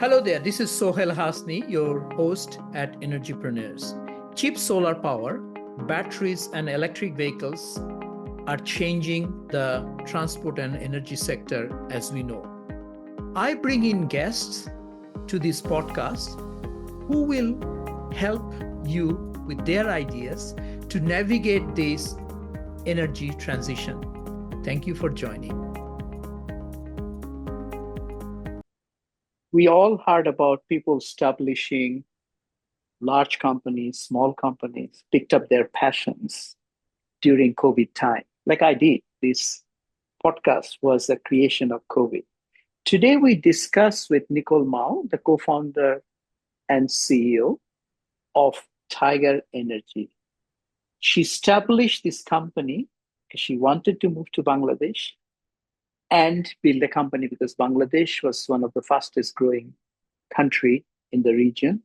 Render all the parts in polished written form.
Hello there, this is Sohail Hasni, your host at Energypreneurs. Cheap solar power, batteries, and electric vehicles are changing the transport and energy sector as we know. I bring in guests to this podcast who will help you with their ideas to navigate this energy transition. Thank you for joining. We all heard about people establishing large companies, small companies, picked up their passions during COVID time, like I did. This podcast was a creation of COVID. Today, we discuss with Nicole Mao, the co founder and CEO of Tiger Energy. She established this company because she wanted to move to Bangladesh and build a company because Bangladesh was one of the fastest growing country in the region.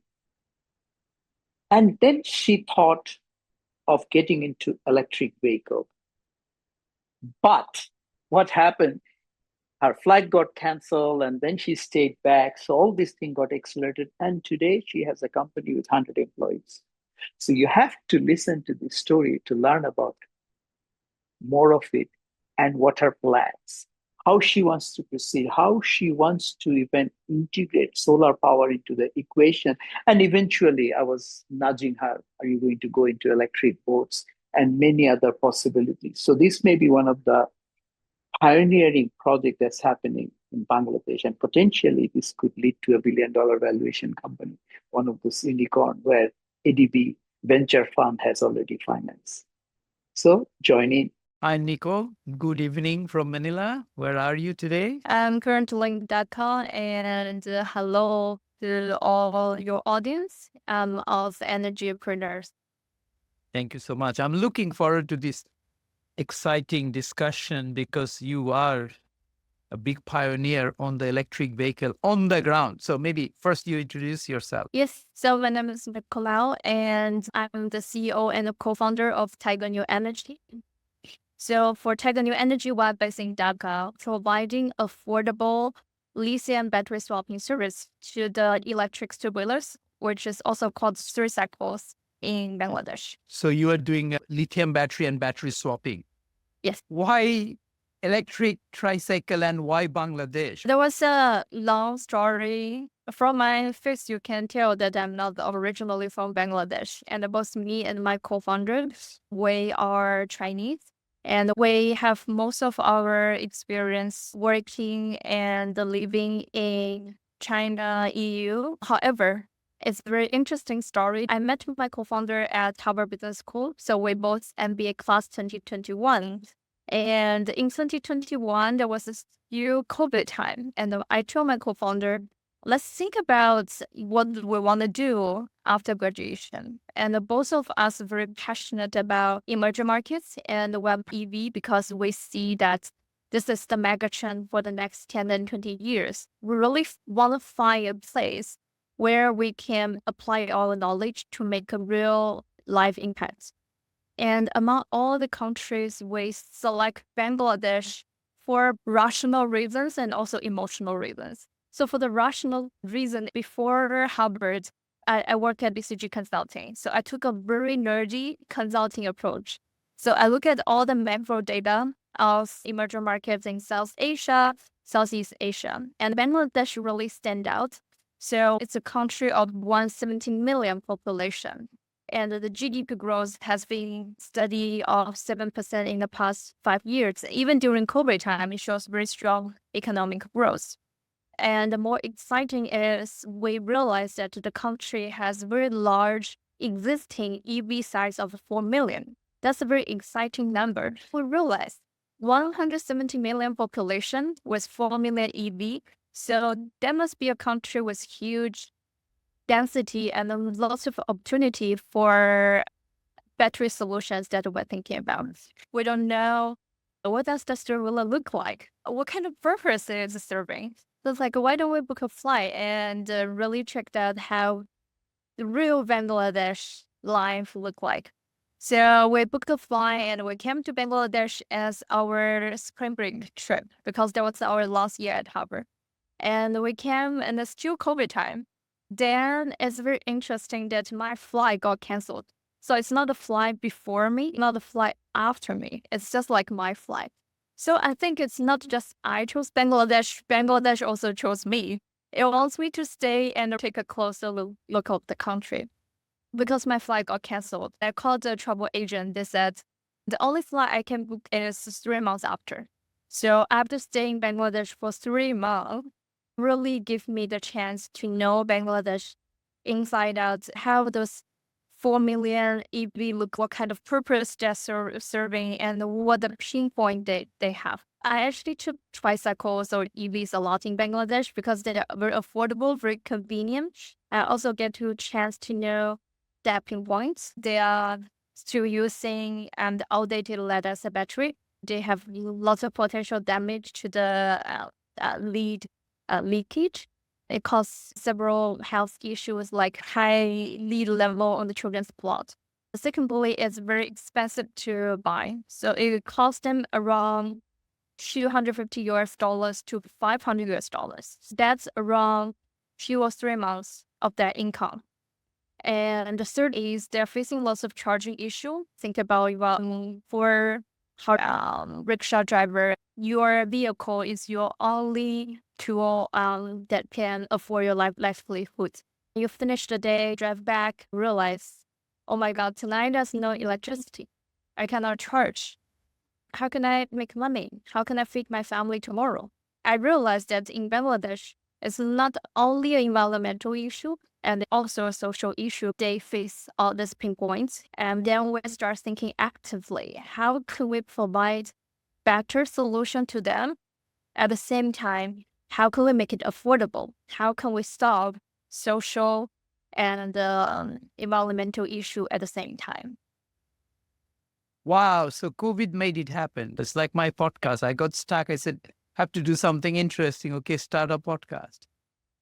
And then she thought of getting into electric vehicle. But what happened? Her flight got canceled and then she stayed back. So all this thing got accelerated. And today she has a company with 100 employees. So you have to listen to this story to learn about more of it and what her plans, how she wants to proceed, how she wants to even integrate solar power into the equation. And eventually, I was nudging her, are you going to go into electric boats and many other possibilities? So this may be one of the pioneering project that's happening in Bangladesh. And potentially, this could lead to a $1 billion valuation company, one of those unicorn where ADB venture fund has already financed. So join in. Hi, Nicole. Good evening from Manila. Where are you today? I'm currently in Dhaka, and hello to all your audience of Energypreneurs. Thank you so much. I'm looking forward to this exciting discussion because you are a big pioneer on the electric vehicle on the ground. So maybe first you introduce yourself. Yes, so my name is Nicole Mao, and I'm the CEO and co-founder of Tiger New Energy. So for Tiger New Energy, we're based in Dhaka, providing affordable lithium battery swapping service to the electric two-wheelers, which is also called Tricycles in Bangladesh. So you are doing lithium battery and battery swapping. Yes. Why electric tricycle and why Bangladesh? There was a long story. From my face, you can tell that I'm not originally from Bangladesh. And both me and my co-founders, we are Chinese. And we have most of our experience working and living in China, EU. However, it's a very interesting story. I met my co-founder at Harvard Business School. So we both MBA class 2021. And in 2021, there was this new COVID time. And I told my co-founder, let's think about what we want to do after graduation. And both of us are very passionate about emerging markets and web EV because we see that this is the mega trend for the next 10 and 20 years. We really want to find a place where we can apply our knowledge to make a real life impact. And among all the countries, we select Bangladesh for rational reasons and also emotional reasons. So for the rational reason, before Harvard, I worked at BCG Consulting. So I took a very nerdy consulting approach. So I look at all the macro data of emerging markets in South Asia, Southeast Asia, and Bangladesh really stand out. So it's a country of 170 million population. And the GDP growth has been steady of 7% in the past 5 years. Even during COVID time, it shows very strong economic growth. And the more exciting is we realize that the country has very large existing EV size of 4 million. That's a very exciting number. We realize 170 million population with 4 million EV. So that must be a country with huge density and lots of opportunity for battery solutions that we're thinking about. We don't know what does the store really look like? What kind of purpose is it serving? So it's like, why don't we book a flight and really check out how the real Bangladesh life look like? So we booked a flight and we came to Bangladesh as our spring break trip because that was our last year at Harvard. And we came in the still COVID time. Then it's very interesting that my flight got canceled. So it's not a flight before me, not a flight after me. It's just like my flight. So I think it's not just I chose Bangladesh. Bangladesh also chose me. It wants me to stay and take a closer look of the country. Because my flight got canceled, I called the travel agent. They said the only flight I can book is 3 months after. So after staying in Bangladesh for 3 months, really give me the chance to know Bangladesh inside out, how those 4 million EV look, what kind of purpose they're serving, and what the pinpoint they have. I actually took tricycles or EVs a lot in Bangladesh because they are very affordable, very convenient. I also get to chance to know their pinpoints. They are still using outdated lead acid battery. They have lots of potential damage to the lead leakage. It causes several health issues like high lead level on the children's blood. Secondly, it's very expensive to buy. So it costs them around $250 to $500. That's around 2 or 3 months of their income. And the third is they're facing lots of charging issue. Think about for rickshaw driver, your vehicle is your only tool that can afford your livelihood. You finish the day, drive back, realize, oh my God, tonight there's no electricity. I cannot charge. How can I make money? How can I feed my family tomorrow? I realized that in Bangladesh, it's not only an environmental issue and also a social issue. They face all these pinpoints. And then we start thinking actively, how can we provide better solution to them? At the same time, how can we make it affordable? How can we solve social and environmental issue at the same time? Wow. So COVID made it happen. It's like my podcast. I got stuck. I said, have to do something interesting. Okay, start a podcast.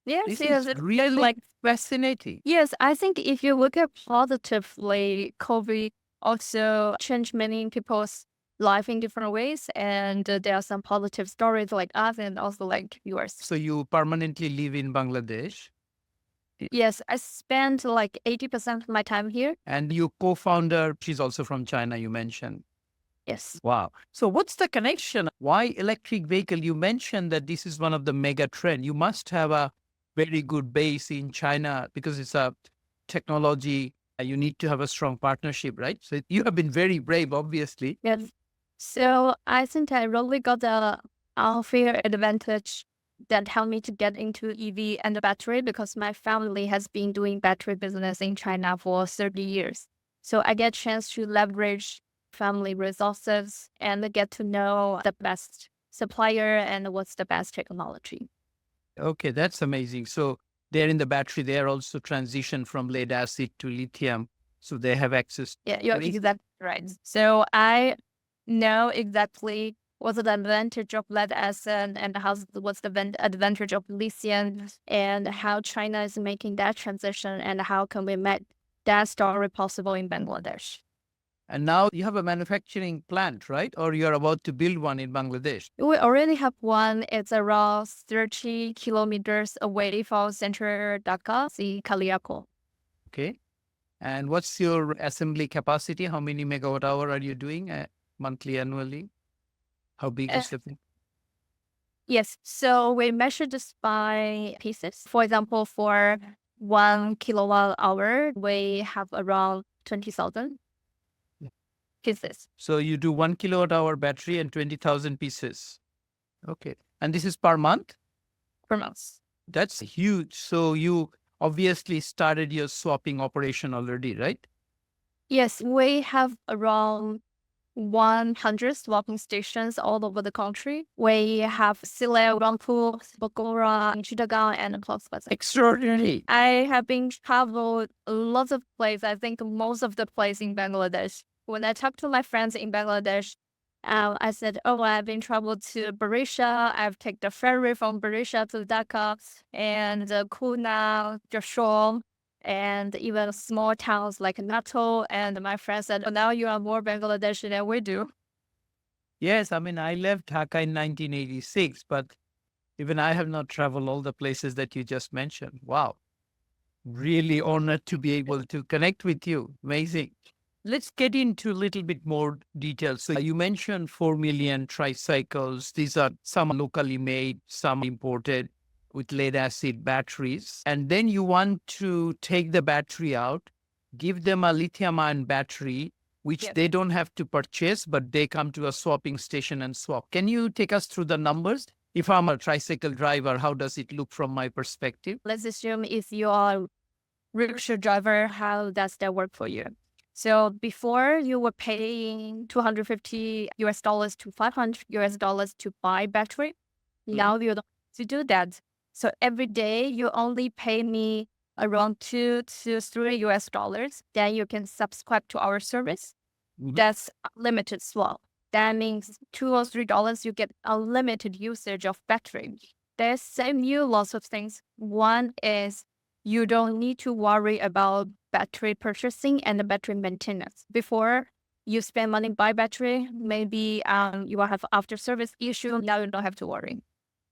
Yes, This yes, is it's really like fascinating. yes, I think if you look at positively, COVID also changed many people's life in different ways, and there are some positive stories like us and also like yours. So you permanently live in Bangladesh Yes, I spent like 80% of my time here. and your co-founder, she's also from China, you mentioned. Yes. Wow. So what's the connection? Why electric vehicle? You mentioned that this is one of the mega trend. You must have a very good base in China because it's a technology. You need to have a strong partnership, right? So you have been very brave, obviously. Yes. So I think I really got the unfair advantage that helped me to get into EV and the battery because my family has been doing battery business in China for 30 years. So I get chance to leverage family resources and get to know the best supplier and what's the best technology. Okay, that's amazing. So they're in the battery. They are also transition from lead acid to lithium. So they have access. Yeah, you're Amazing. exactly right. So I know exactly what's the advantage of lead acid and what's the advantage of lithium and how China is making that transition and how can we make that story possible in Bangladesh. And now you have a manufacturing plant, right? Or you're about to build one in Bangladesh. We already have one. It's around 30 kilometers away from central Dhaka, the Kaliako. Okay. And what's your assembly capacity? How many megawatt hour are you doing monthly, annually? How big is the thing? Yes. So we measure this by pieces. For example, for 1 kilowatt hour, we have around 20,000 pieces So you do 1 kilowatt hour battery and 20,000 pieces. Okay. And this is per month? per month. That's huge. So you obviously started your swapping operation already, right? Yes, we have around 100 swapping stations all over the country. We have Sile, Rangpur, Bogora, Chittagong, and Cox's Bazar. Extraordinary. I have been traveled lots of places. I think most of the places in Bangladesh. When I talk to my friends in Bangladesh, I said, "Oh, I've been traveled to Barisha. I've taken the ferry from Barisha to Dhaka and Kuna, Jashore, and even small towns like Nato." And my friend said, "Oh, now you are more Bangladeshi than we do." Yes. I mean, I left Dhaka in 1986, but Even I have not traveled all the places that you just mentioned. Wow. Really honored to be able to connect with you. Amazing. Let's get into a little bit more detail. So you mentioned 4 million tricycles. These are some locally made, some imported with lead acid batteries. And then you want to take the battery out, give them a lithium ion battery, which Yes. they don't have to purchase, but they come to a swapping station and swap. Can you take us through the numbers? If I'm a tricycle driver, how does it look from my perspective? Let's assume if you are rickshaw driver, how does that work for you? So before you were paying $250 to $500 to buy battery. Now you don't have to do that. So every day you only pay me around $2 to $3. Then you can subscribe to our service. Mhm. That's limited swap. That means $2 or $3 you get unlimited usage of battery. They save you lots of things. One is you don't need to worry about battery purchasing and the battery maintenance. Before you spend money buy battery, maybe you will have after service issue. Now you don't have to worry.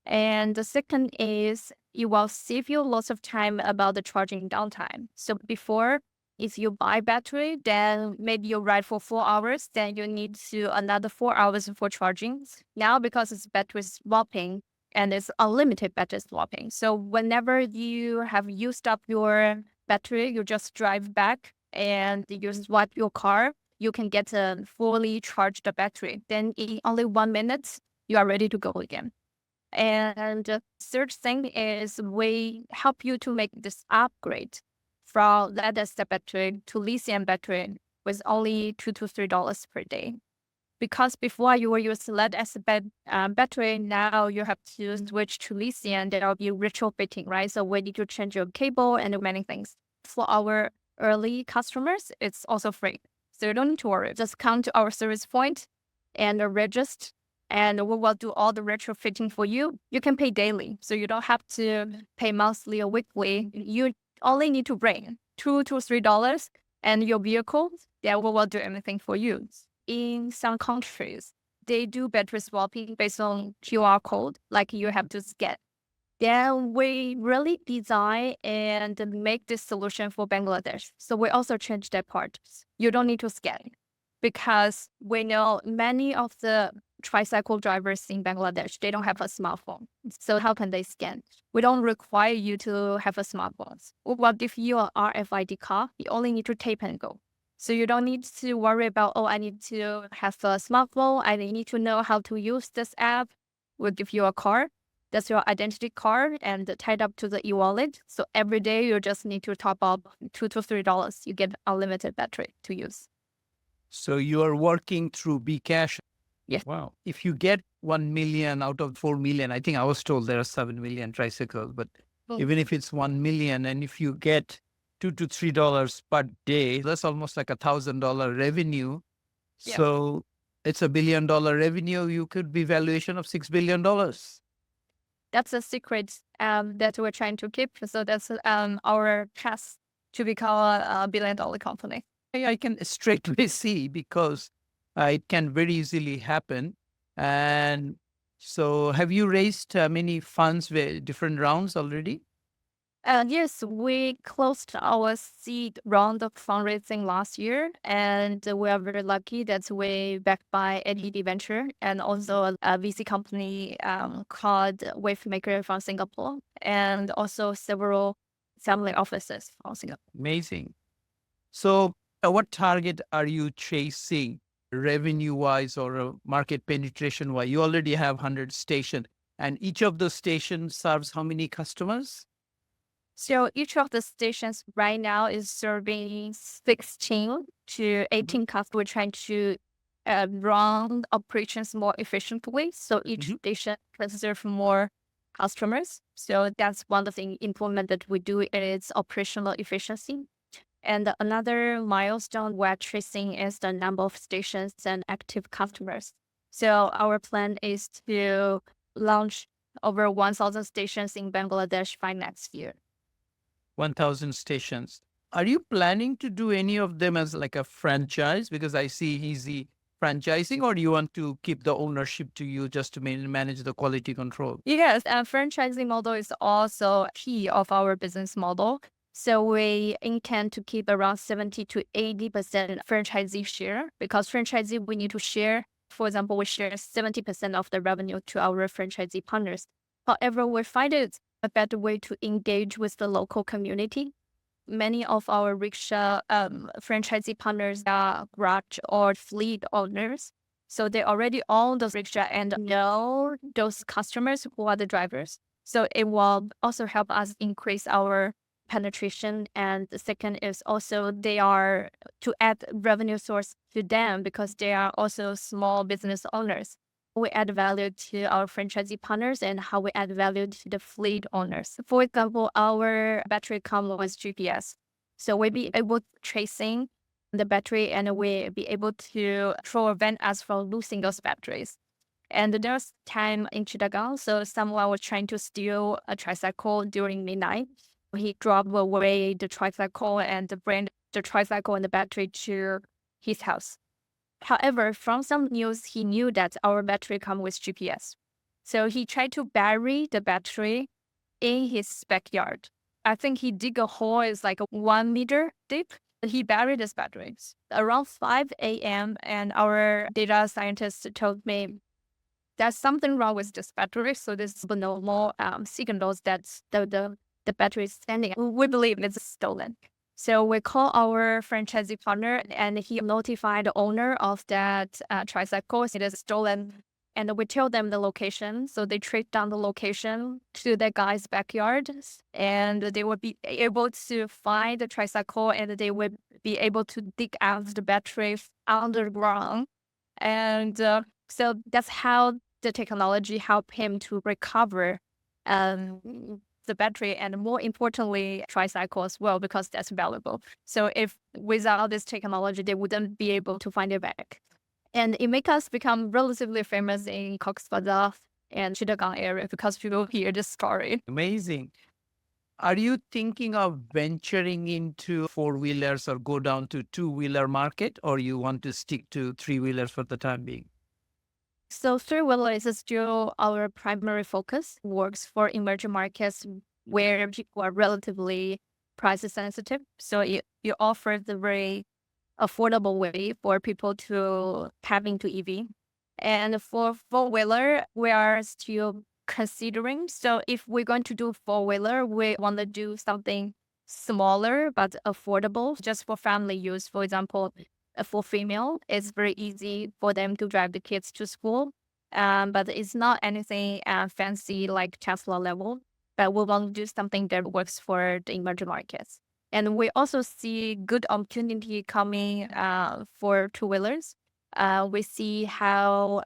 And the second is it will save you lots of time about the charging downtime. So before, if you buy battery, then maybe you ride for 4 hours, then you need to another 4 hours for charging. Now, because it's battery swapping and it's unlimited battery swapping. So whenever you have used up your battery, you just drive back and you swap your car, you can get a fully charged battery. Then in only 1 minute, you are ready to go again. And the third thing is we help you to make this upgrade from lead acid battery to lithium battery with only $2 to $3 per day. Because before you were using lead acid battery, now you have to switch to lithium. There will be retrofitting, right? So we need to change your cable and many things. For our early customers, it's also free. So you don't need to worry. Just come to our service point and register, and we will do all the retrofitting for you. You can pay daily, so you don't have to pay monthly or weekly. You only need to bring $2 to $3 and your vehicle, then we will do everything for you. In some countries, they do battery swapping based on QR code, like you have to scan. Then we really design and make this solution for Bangladesh. So we also change that part. You don't need to scan because we know many of the tricycle drivers in Bangladesh, they don't have a smartphone. So how can they scan? We don't require you to have a smartphone. What if you are RFID car? You only need to tap and go. So you don't need to worry about, oh, I need to have a smartphone. I need to know how to use this app. We'll give you a card. That's your identity card and tied up to the e-wallet. So every day you just need to top up $2 to $3. You get unlimited battery to use. So you are working through Bcash. Yes. Wow. If you get 1 million out of 4 million, I think I was told there are 7 million tricycles, but even if it's 1 million and if you get $2 to $3 per day, that's almost like $1,000 revenue. Yeah. So it's $1 billion revenue. You could be valuation of $6 billion. That's a secret that we're trying to keep. So that's our path to become a $1 billion company. I can straightway see because it can very easily happen. And so have you raised many funds with different rounds already? Yes, we closed our seed round of fundraising last year, and we are very lucky that we backed by NED Venture and also a VC company called Wavemaker from Singapore, and also several family offices from Singapore. Amazing. So what target are you chasing revenue-wise or market penetration-wise? You already have 100 stations, and each of those stations serves how many customers? So each of the stations right now is serving 16 to 18 customers. We're trying to run operations more efficiently. So each station can serve more customers. So that's one of the improvement that we do is operational efficiency. And another milestone we're tracing is the number of stations and active customers. So our plan is to launch over 1,000 stations in Bangladesh by next year. 1,000 stations. Are you planning to do any of them as like a franchise? Because I see Easy franchising, or you want to keep the ownership to you just to manage the quality control? Yes, franchising model is also key of our business model. So we intend to keep around 70 to 80% franchisee share, because franchisee, we need to share. For example, we share 70% of the revenue to our franchisee partners. However, we find it a better way to engage with the local community. Many of our rickshaw franchisee partners are garage or fleet owners. So they already own the rickshaw and know those customers who are the drivers. So it will also help us increase our penetration. And the second is also they are to add revenue source to them because they are also small business owners. We add value to our franchisee partners and how we add value to the fleet owners. For example, our battery comes with GPS. So we'll be able to tracing the battery and we'll be able to prevent us from losing those batteries. And there's time in Chittagong, so someone was trying to steal a tricycle during midnight. He dropped away the tricycle and bring the tricycle and the battery to his house. However, from some news, he knew that our battery comes with GPS. So he tried to bury the battery in his backyard. I think he dig a hole, is like 1 meter deep. He buried his batteries around 5 a.m. And our data scientist told me there's something wrong with this battery. So this abnormal signals that the battery is sending. We believe it's stolen. So we call our franchisee partner and he notified the owner of that tricycle. It is stolen. And we tell them the location. So they trace down the location to the guy's backyard and they will be able to find the tricycle and they will be able to dig out the battery underground. And so that's how the technology helped him to recover the battery and more importantly, tricycle as well, because that's valuable. So if without this technology, they wouldn't be able to find it back. And it makes us become relatively famous in Cox's Bazar and Chittagong area because people hear this story. Amazing. Are you thinking of venturing into four-wheelers or go down to two-wheeler market, or you want to stick to three-wheelers for the time being? So three-wheeler is still our primary focus, works for emerging markets where people are relatively price sensitive. So it offers a very affordable way for people to tap into EV. And for four-wheeler, we are still considering. So if we're going to do four-wheeler, we want to do something smaller but affordable just for family use. For example, for female, it's very easy for them to drive the kids to school. But it's not anything fancy like Tesla level. But we want to do something that works for the emerging markets. And we also see good opportunity coming for two-wheelers. We see how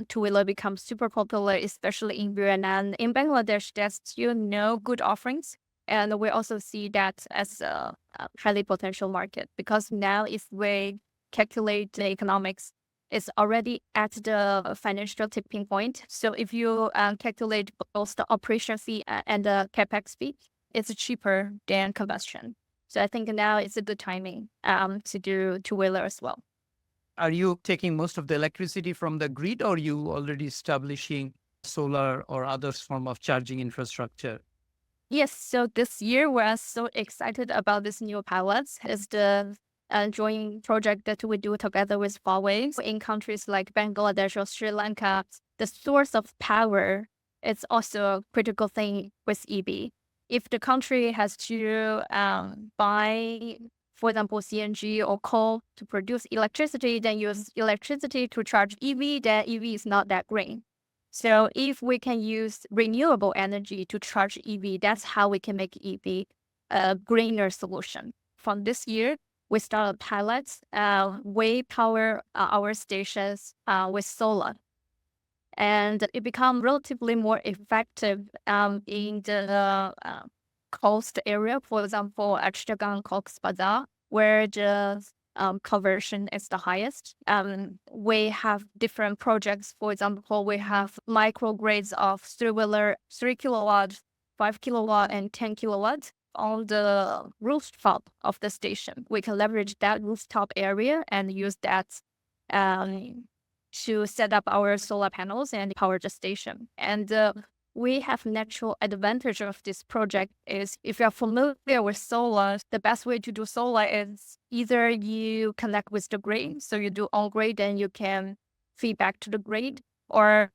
two-wheeler becomes super popular, especially in Vietnam. In Bangladesh, there's still no good offerings. And we also see that as a highly potential market because now if we calculate the economics, it's already at the financial tipping point. So if you calculate both the operation fee and the capex fee, it's cheaper than combustion. So I think now it's a good timing to do two-wheeler as well. Are you taking most of the electricity from the grid, or are you already establishing solar or other form of charging infrastructure? Yes, so this year we're so excited about this new pilots. It's the joint project that we do together with Huawei in countries like Bangladesh or Sri Lanka. The source of power is also a critical thing with EV. If the country has to buy, for example, CNG or coal to produce electricity, then use electricity to charge EV, then EV is not that green. So if we can use renewable energy to charge EV, that's how we can make EV a greener solution. From this year, we started pilots. We power our stations with solar. And it becomes relatively more effective in the coast area, for example, at Chittagong, Cox's Bazar, where the conversion is the highest. We have different projects. For example, we have microgrids of three-wheeler, 3 kilowatt, 5 kilowatt, and 10 kilowatt on the rooftop of the station. We can leverage that rooftop area and use that um, to set up our solar panels and power the station. And we have natural advantage of this project is if you're familiar with solar, the best way to do solar is either you connect with the grid, so you do on grid and you can feed back to the grid, or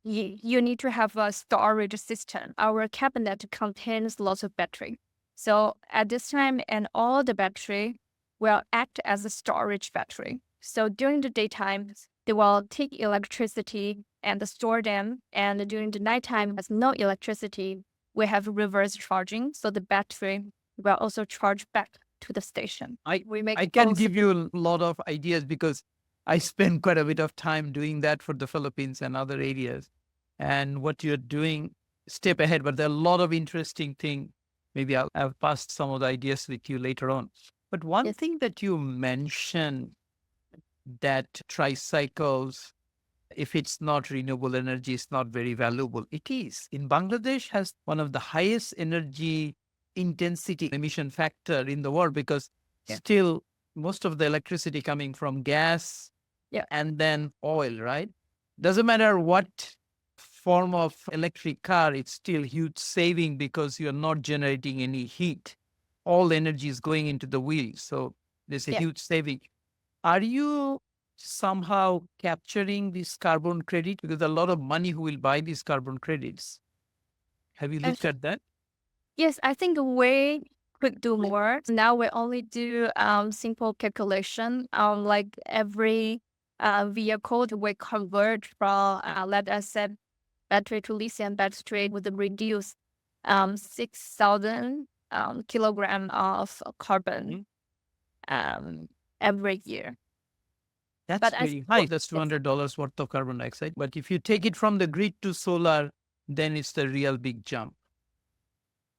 you need to have a storage system. Our cabinet contains lots of battery. So at this time, and all the battery will act as a storage battery. So during the daytime, they will take electricity and store them. And during the nighttime, has no electricity, we have reverse charging. So the battery will also charge back to the station. I can give you a lot of ideas because I spend quite a bit of time doing that for the Philippines and other areas. And what you're doing, step ahead, but there are a lot of interesting things. Maybe I'll pass some of the ideas with you later on. But one Yes. thing that you mentioned, that tricycles, if it's not renewable energy, it's not very valuable. It is. In Bangladesh has one of the highest energy intensity emission factor in the world because Yeah. still most of the electricity coming from gas Yeah. and then oil, right? Doesn't matter what form of electric car, it's still huge saving because you're not generating any heat. All energy is going into the wheels. So there's a Yeah. huge saving. Are you somehow capturing this carbon credit? Because a lot of money who will buy these carbon credits. Have you looked at that? Yes, I think we could do more. Now we only do simple calculation. Like every vehicle we convert from, let us say, battery to lithium battery would reduce 6,000 kilogram of carbon every year. That's But very high. That's $200 worth of carbon dioxide. But if you take it from the grid to solar, then it's the real big jump.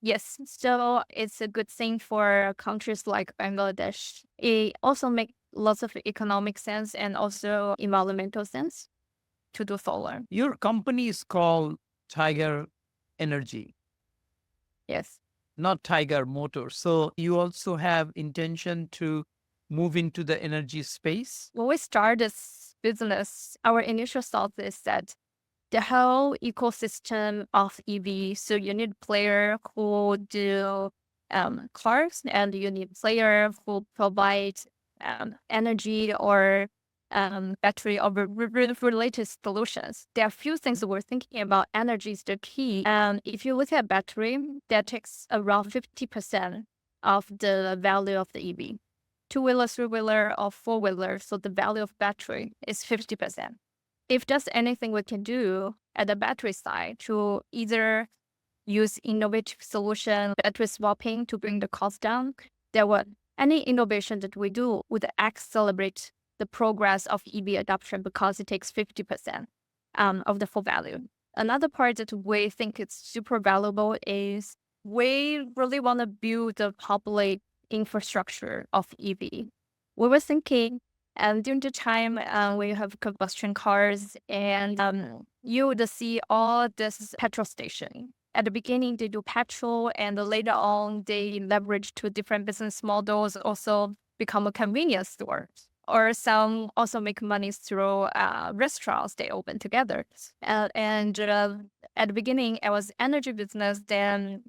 Yes, so it's a good thing for countries like Bangladesh. It also makes lots of economic sense and also environmental sense to do solar. Your company is called Tiger Energy, Yes. not Tiger Motors. So you also have intention to move into the energy space? When we start this business, our initial thought is that the whole ecosystem of EV, so you need player who do cars, and you need player who provide energy or battery or related solutions. There are a few things we're thinking about. Energy is the key. And if you look at battery, that takes around 50% of the value of the EV. Two-wheeler, three-wheeler, or four-wheeler, so the value of battery is 50%. If there's anything we can do at the battery side to either use innovative solution, battery swapping to bring the cost down, any innovation that we do would accelerate the progress of EV adoption because it takes 50% of the full value. Another part that we think is super valuable is we really want to build the public infrastructure of EV. We were thinking during the time we have combustion cars and you would see all this petrol station. At the beginning, they do petrol, and later on, they leverage to different business models, also become a convenience store. Or some also make money through restaurants they open together. And at the beginning, it was energy business. Then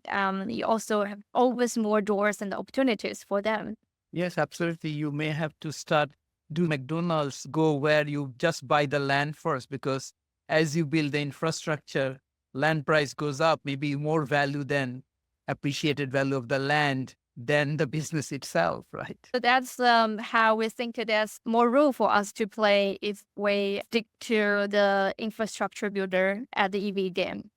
you also have always more doors and opportunities for them. Yes, absolutely. You may have to start do McDonald's, go where you just buy the land first, because as you build the infrastructure, land price goes up, maybe more value than appreciated value of the land than the business itself, right? So that's how we think there's more room for us to play if we stick to the infrastructure builder at the EV game.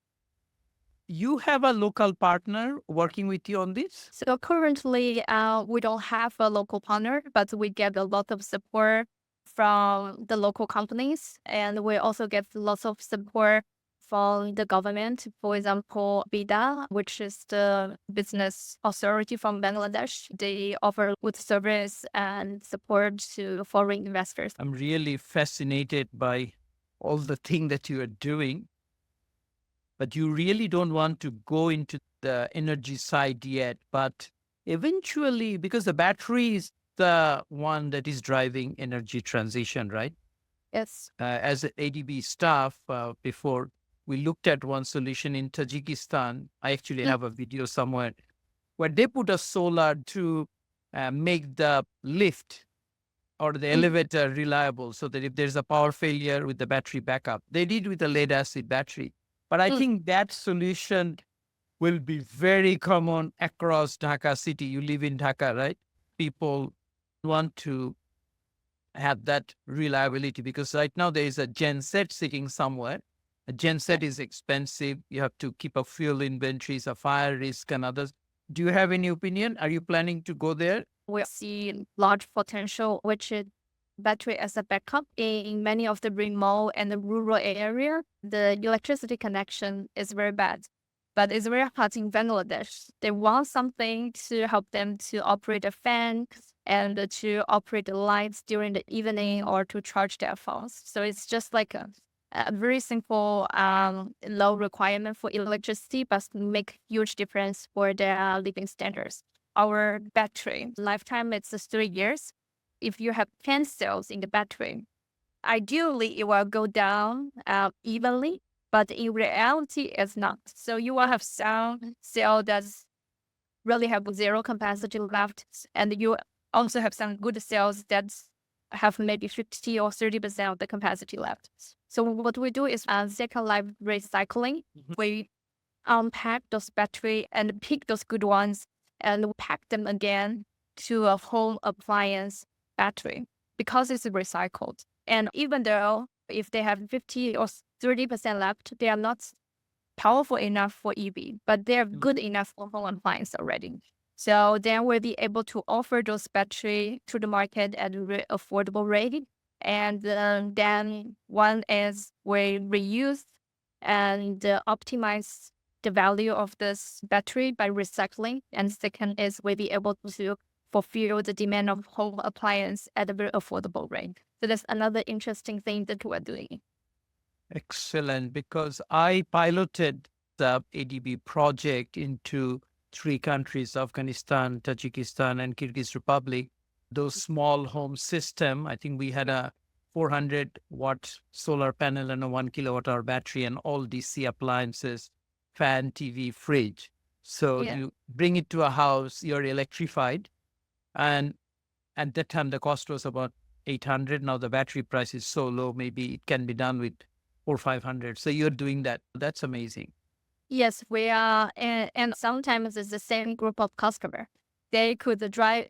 You have a local partner working with you on this? So currently, we don't have a local partner, but we get a lot of support from the local companies, and we also get lots of support from the government. For example, BIDA, which is the business authority from Bangladesh, they offer good service and support to foreign investors. I'm really fascinated by all the thing that you are doing, but you really don't want to go into the energy side yet. But eventually, because the batteries the one that is driving energy transition, right? Yes. As an ADB staff, before we looked at one solution in Tajikistan. I actually have a video somewhere where they put a solar to make the lift or the elevator reliable, so that if there's a power failure with the battery backup, they did with a lead acid battery. But I think that solution will be very common across Dhaka city. You live in Dhaka, right? People want to have that reliability, because right now there is a genset sitting somewhere. A genset is expensive. You have to keep a fuel inventories, a fire risk and others. Do you have any opinion? Are you planning to go there? We see large potential, which is battery as a backup in many of the remote and the rural area. The electricity connection is very bad, but it's very hard in Bangladesh. They want something to help them to operate a fan and to operate the lights during the evening or to charge their phones. So it's just like a very simple, low requirement for electricity, but make huge difference for their living standards. Our battery lifetime, it's 3 years. If you have 10 cells in the battery, ideally it will go down evenly, but in reality, it's not. So you will have some cell that's really have zero capacity left, and you also have some good cells that have maybe 50 or 30% of the capacity left. So what we do is second life recycling. We unpack those battery and pick those good ones and pack them again to a home appliance battery because it's recycled. And even though if they have 50 or 30% left, they are not powerful enough for EV, but they're good enough for home appliance already. So then we'll be able to offer those battery to the market at a affordable rate. And then one is we reuse and optimize the value of this battery by recycling. And second is we'll be able to fulfill the demand of home appliance at a very affordable rate. So that's another interesting thing that we're doing. Excellent, because I piloted the ADB project into 3 countries, Afghanistan, Tajikistan, and Kyrgyz Republic. Those small home system, I think we had a 400-watt solar panel and a 1 kilowatt-hour battery and all DC appliances, fan, TV, fridge. So you bring it to a house, you're electrified. And at that time, the cost was about 800. Now the battery price is so low, maybe it can be done with 400 or 500. So you're doing that. That's amazing. Yes, we are. And sometimes it's the same group of customer. They could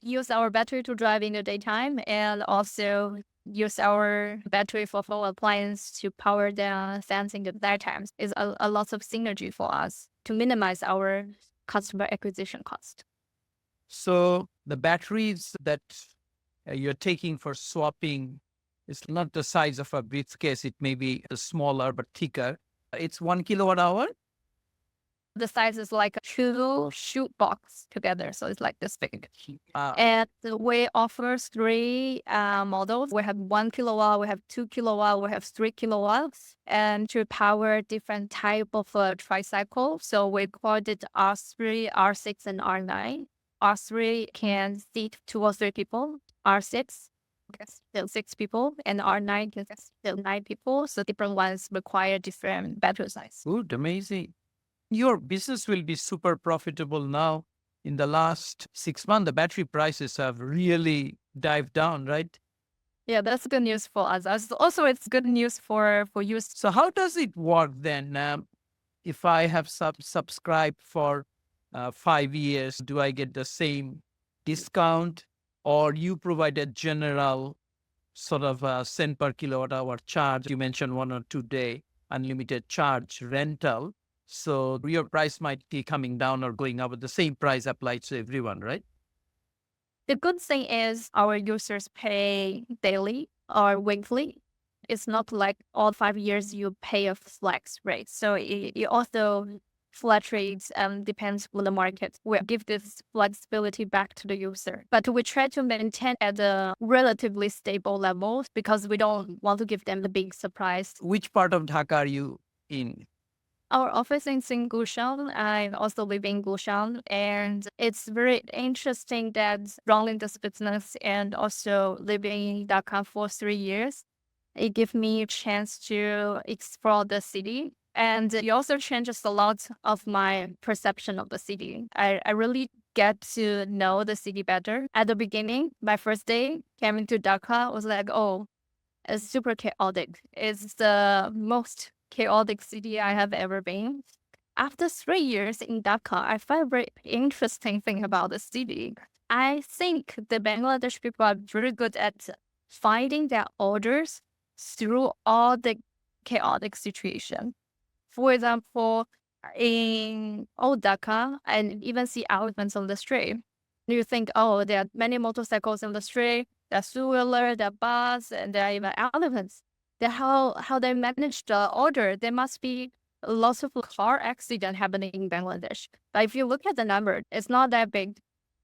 use our battery to drive in the daytime and also use our battery for home appliance to power their fans in the nighttime. It's a lot of synergy for us to minimize our customer acquisition cost. So the batteries that you're taking for swapping is not the size of a briefcase. It may be smaller but thicker. It's 1 kilowatt hour. The size is like 2 shoe box together. So it's like this big. And we offer 3 models. We have 1 kilowatt, we have 2 kilowatt, we have 3 kilowatts, and to power different type of tricycle. So we call it R3, R6, and R9. R3 can seat 2 or 3 people. R6 still 6 people, and R9 can still 9 people. So different ones require different battery size. Good, amazing. Your business will be super profitable now. In the last 6 months, the battery prices have really dived down, right? Yeah, that's good news for us. Also, it's good news for you. So how does it work then? If I have subscribed for 5 years, do I get the same discount, or you provide a general sort of cent per kilowatt hour charge? You mentioned 1 or 2 day unlimited charge rental. So your price might be coming down or going up, but the same price applies to everyone, right? The good thing is our users pay daily or weekly. It's not like all 5 years you pay a flex rate. So it also fluctuates depends on the market. We give this flexibility back to the user. But we try to maintain at a relatively stable level because we don't want to give them the big surprise. Which part of Dhaka are you in? Our office is in Gushan. I also live in Gushan, and it's very interesting that running this business and also living in Dhaka for 3 years, it gave me a chance to explore the city. And it also changes a lot of my perception of the city. I really get to know the city better. At the beginning, my first day coming to Dhaka was like, oh, it's super chaotic. It's the most chaotic city I have ever been. After 3 years in Dhaka, I find a very interesting thing about the city. I think the Bangladesh people are very good at finding their orders through all the chaotic situation. For example, in old Dhaka, and even see elephants on the street. You think, oh, there are many motorcycles on the street, there are two-wheeler, there are bus, and there are even elephants. How they manage the order, there must be lots of car accident happening in Bangladesh. But if you look at the number, it's not that big.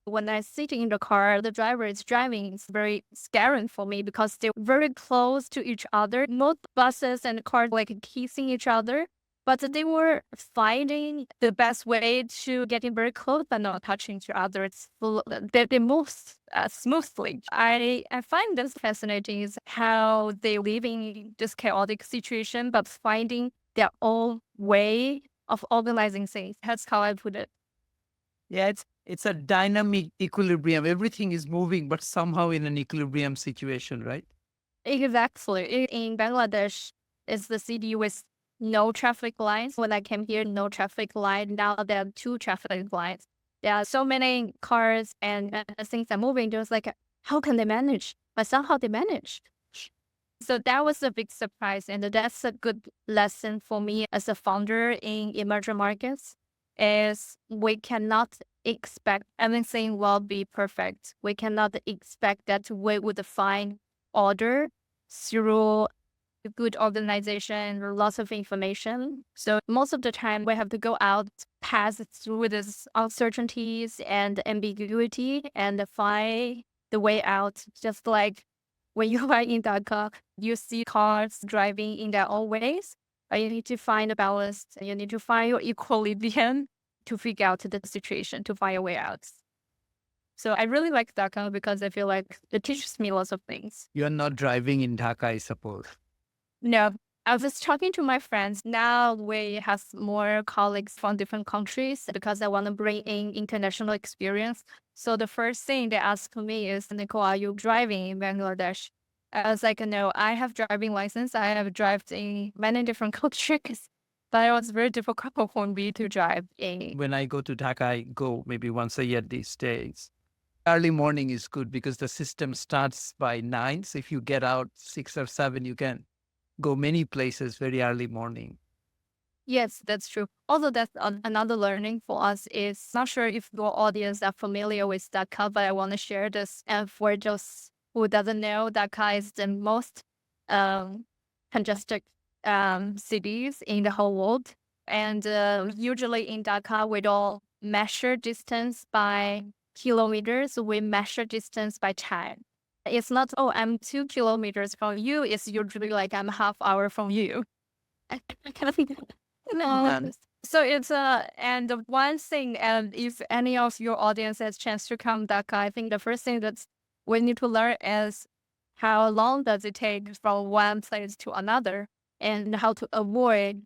When I sit in the car, the driver is driving. It's very scary for me because they're very close to each other. Most buses and cars like kissing each other, but they were finding the best way to getting very close but not touching each other. They move smoothly. I find this fascinating is how they live in this chaotic situation, but finding their own way of organizing things. That's how I put it. Yeah, it's a dynamic equilibrium. Everything is moving, but somehow in an equilibrium situation, right? Exactly. In Bangladesh, it's the city with no traffic lights. When I came here, no traffic light. Now there are 2 traffic lights. There are so many cars and things are moving. There's like, how can they manage? But somehow they manage. So that was a big surprise. And that's a good lesson for me as a founder in emerging markets is we cannot expect everything will be perfect. We cannot expect that we would find order through good organization, lots of information. So most of the time we have to go out, pass through these uncertainties and ambiguity and find the way out. Just like when you are in Dhaka, you see cars driving in their own ways, but you need to find a balance. You need to find your equilibrium to figure out the situation, to find a way out. So I really like Dhaka because I feel like it teaches me lots of things. You're not driving in Dhaka, I suppose. No, I was talking to my friends. Now we have more colleagues from different countries because I want to bring in international experience. So the first thing they ask me is, Nicole, are you driving in Bangladesh? I was like, no, I have driving license. I have driven in many different countries, but it was very difficult for me to drive in. When I go to Dhaka, I go maybe once a year these days. Early morning is good because the system starts by 9. So if you get out 6 or 7, you can go many places very early morning. Yes, that's true. Although that's another learning for us is not sure if your audience are familiar with Dhaka, but I want to share this. And for those who doesn't know, Dhaka is the most congested cities in the whole world. And usually in Dhaka, we don't measure distance by kilometers. We measure distance by time. It's not, oh, I'm 2 kilometers from you. It's usually like I'm half hour from you. I kind of think, no. So it's and the one thing, and if any of your audience has chance to come Dhaka, I think the first thing that we need to learn is how long does it take from one place to another and how to avoid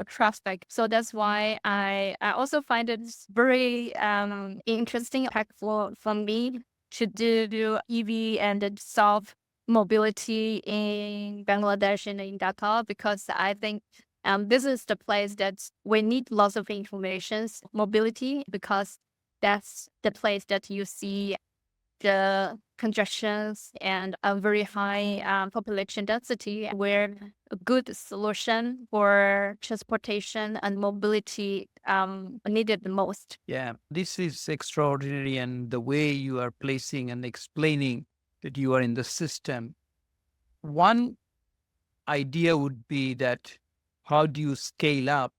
traffic. So that's why I also find it very interesting, impactful for me to do EV and solve mobility in Bangladesh and in Dhaka because I think this is the place that we need lots of information, mobility, because that's the place that you see the congestions and a very high population density where a good solution for transportation and mobility needed the most. Yeah, this is extraordinary. And the way you are placing and explaining that you are in the system. One idea would be that how do you scale up?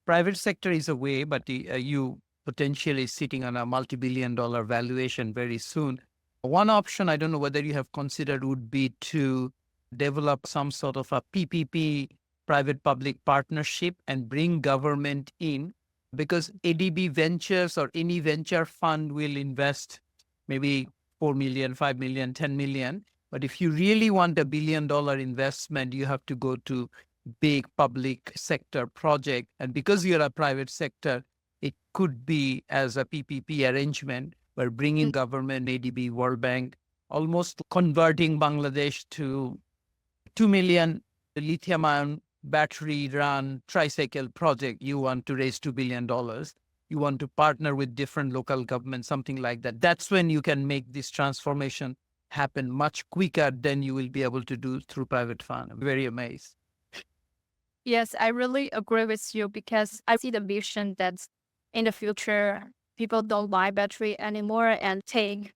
Private sector is a way, but you potentially sitting on a multi-billion-dollar valuation very soon. One option, I don't know whether you have considered, would be to develop some sort of a PPP private-public partnership and bring government in, because ADB Ventures or any venture fund will invest maybe 4 million, 5 million, 10 million. But if you really want $1 billion investment, you have to go to big public sector project. And because you're a private sector, it could be as a PPP arrangement where bringing government, ADB, World Bank, almost converting Bangladesh to 2 million lithium-ion battery run tricycle project. You want to raise $2 billion. You want to partner with different local governments, something like that. That's when you can make this transformation happen much quicker than you will be able to do through private fund. I'm very amazed. Yes, I really agree with you because I see the vision that in the future, people don't buy battery anymore and take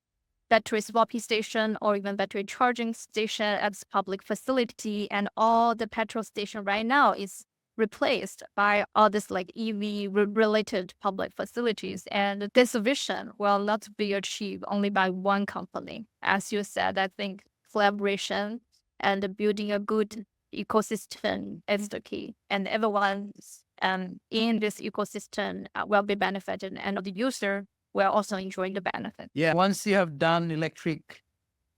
battery swapping station or even battery charging station as public facility, and all the petrol station right now is replaced by all this like EV related public facilities. And this vision will not be achieved only by one company. As you said, I think collaboration and building a good ecosystem is the key, and everyone in this ecosystem will be benefited, and the user will also enjoy the benefit. Yeah, once you have done electric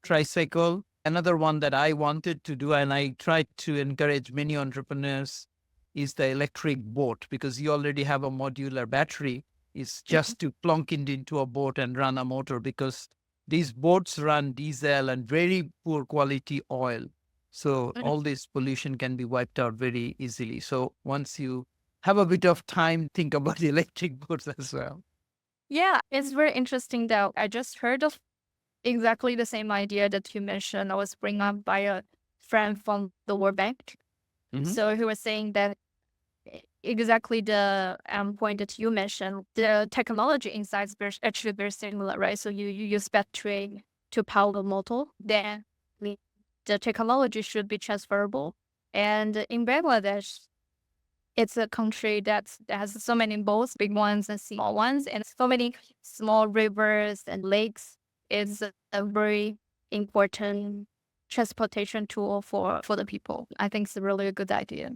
tricycle, another one that I wanted to do, and I tried to encourage many entrepreneurs, is the electric boat, because you already have a modular battery. It's just to plunk it into a boat and run a motor, because these boats run diesel and very poor quality oil. So all this pollution can be wiped out very easily. So once you have a bit of time, think about the electric boats as well. Yeah, it's very interesting that I just heard of exactly the same idea that you mentioned. I was brought up by a friend from the World Bank. So he was saying that exactly the point that you mentioned, the technology inside is actually very similar, right? So you use battery to power the motor, then the technology should be transferable. And in Bangladesh, it's a country that has so many both big ones and small ones, and so many small rivers and lakes. It's a very important transportation tool for the people. I think it's really a good idea.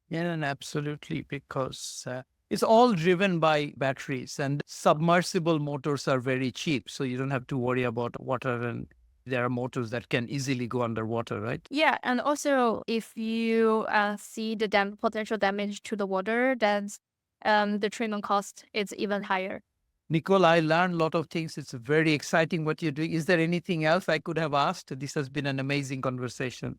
Yeah, and absolutely, because it's all driven by batteries, and submersible motors are very cheap. So you don't have to worry about water, and there are motors that can easily go underwater, right? Yeah, and also if you see the potential damage to the water, then the treatment cost is even higher. Nicole, I learned a lot of things. It's very exciting what you're doing. Is there anything else I could have asked? This has been an amazing conversation.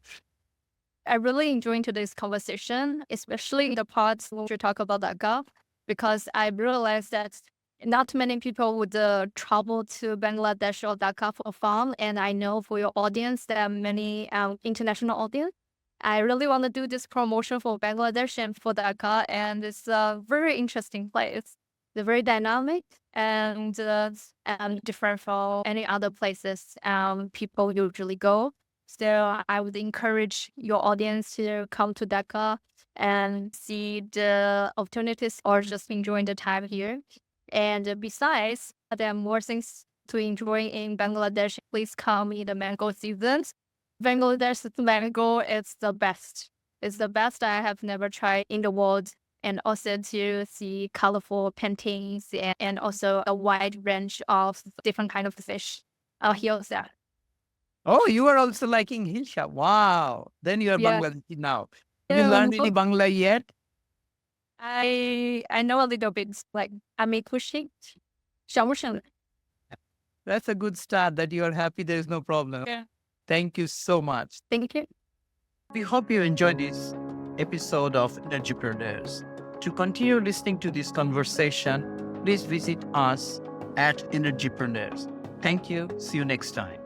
I really enjoyed today's conversation, especially the parts when we talk about Dhaka, because I realized that not many people would travel to Bangladesh or Dhaka for fun. And I know for your audience, there are many international audience. I really want to do this promotion for Bangladesh and for Dhaka. And it's a very interesting place. They're very dynamic and different from any other places people usually go. So I would encourage your audience to come to Dhaka and see the opportunities or just enjoying the time here. And besides, there are more things to enjoy in Bangladesh. Please come in the mango seasons. Bangladesh's mango is the best. It's the best I have never tried in the world. And also to see colorful paintings and also a wide range of different kind of fish. Here's that. Oh, you are also liking Hilsha. Wow. Then you are Bangladeshi now. Have you learned any Bangla yet? I know a little bit, like আমি খুশি সমস্যা নেই. That's a good start that you are happy. There is no problem. Yeah. Thank you so much. Thank you. We hope you enjoyed this episode of Energypreneurs. To continue listening to this conversation, please visit us at Energypreneurs. Thank you. See you next time.